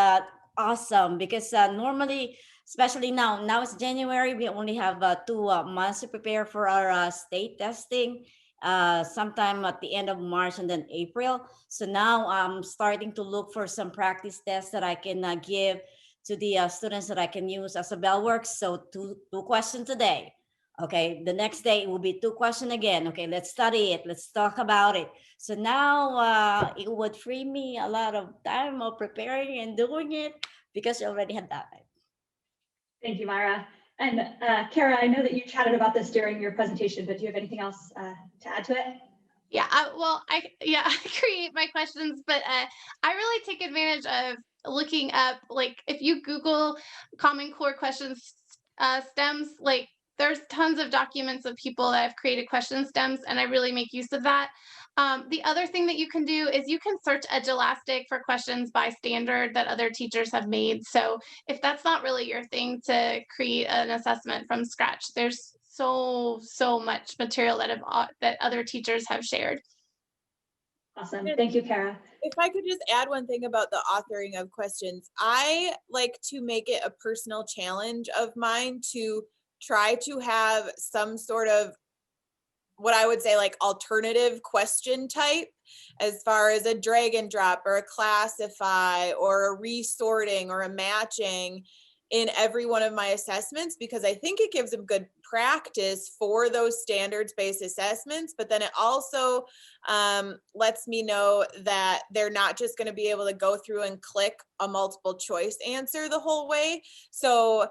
[SPEAKER 3] awesome because normally, especially now it's January, we only have 2 months to prepare for our state testing, sometime at the end of March and then April. So now I'm starting to look for some practice tests that I can give to the students that I can use as a bell works. So two questions a day. Okay, the next day it will be 2 questions again. Okay, let's study it. Let's talk about it. So now it would free me a lot of time of preparing and doing it because I already had that.
[SPEAKER 1] Thank you, Myra. And Kara, I know that you chatted about this during your presentation, but do you have anything else to add to it?
[SPEAKER 2] Yeah, I create my questions, but I really take advantage of looking up, like if you Google Common Core questions stems, like there's tons of documents of people that have created question stems, and I really make use of that. The other thing that you can do is you can search Edulastic for questions by standard that other teachers have made. So if that's not really your thing to create an assessment from scratch, there's so much material that other teachers have shared.
[SPEAKER 1] Awesome. Thank you, Kara.
[SPEAKER 4] If I could just add one thing about the authoring of questions, I like to make it a personal challenge of mine to try to have some sort of what I would say like alternative question type, as far as a drag and drop or a classify or a resorting or a matching in every one of my assessments, because I think it gives them good practice for those standards-based assessments, but then it also lets me know that they're not just going to be able to go through and click a multiple choice answer the whole way. So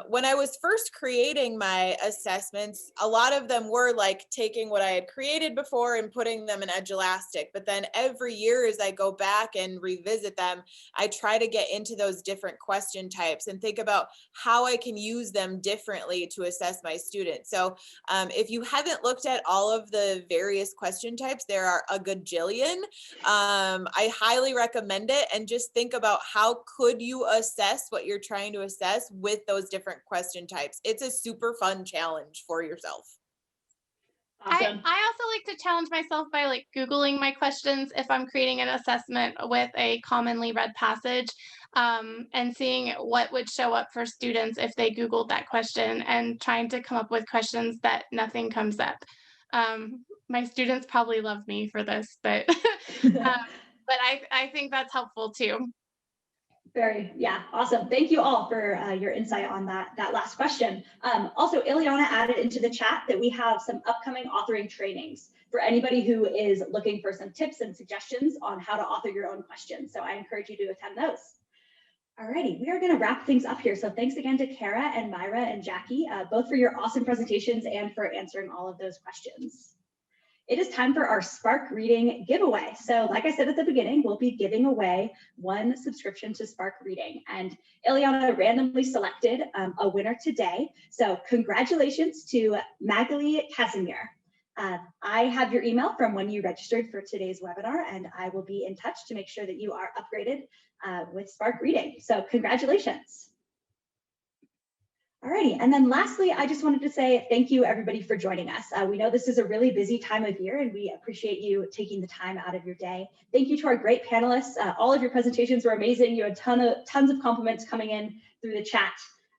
[SPEAKER 4] when I was first creating my assessments, a lot of them were like taking what I had created before and putting them in Edulastic. But then every year as I go back and revisit them, I try to get into those different question types and think about how I can use them differently to assess my students. So if you haven't looked at all of the various question types, there are a gajillion. I highly recommend it, and just think about how could you assess what you're trying to assess with those different question types. It's a super fun challenge for yourself.
[SPEAKER 1] Awesome.
[SPEAKER 2] I also like to challenge myself by like Googling my questions if I'm creating an assessment with a commonly read passage, and seeing what would show up for students if they Googled that question and trying to come up with questions that nothing comes up. My students probably love me for this, but but I think that's helpful too.
[SPEAKER 1] Awesome. Thank you all for your insight on that last question. Also, Ileana added into the chat that we have some upcoming authoring trainings for anybody who is looking for some tips and suggestions on how to author your own questions. So I encourage you to attend those. Alrighty, we are going to wrap things up here. So thanks again to Kara and Myra and Jackie, both for your awesome presentations and for answering all of those questions. It is time for our SparkReading giveaway. So like I said at the beginning, we'll be giving away 1 subscription to SparkReading, and Ileana randomly selected a winner today. So congratulations to Magali Casimir. I have your email from when you registered for today's webinar, and I will be in touch to make sure that you are upgraded with SparkReading. So congratulations. Alrighty, and then lastly, I just wanted to say thank you everybody for joining us. We know this is a really busy time of year and we appreciate you taking the time out of your day. Thank you to our great panelists. All of your presentations were amazing. You had tons of compliments coming in through the chat.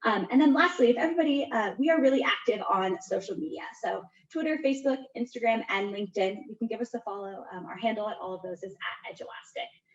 [SPEAKER 1] And then lastly, if everybody, we are really active on social media. So Twitter, Facebook, Instagram, and LinkedIn. You can give us a follow. Our handle at all of those is @Edulastic.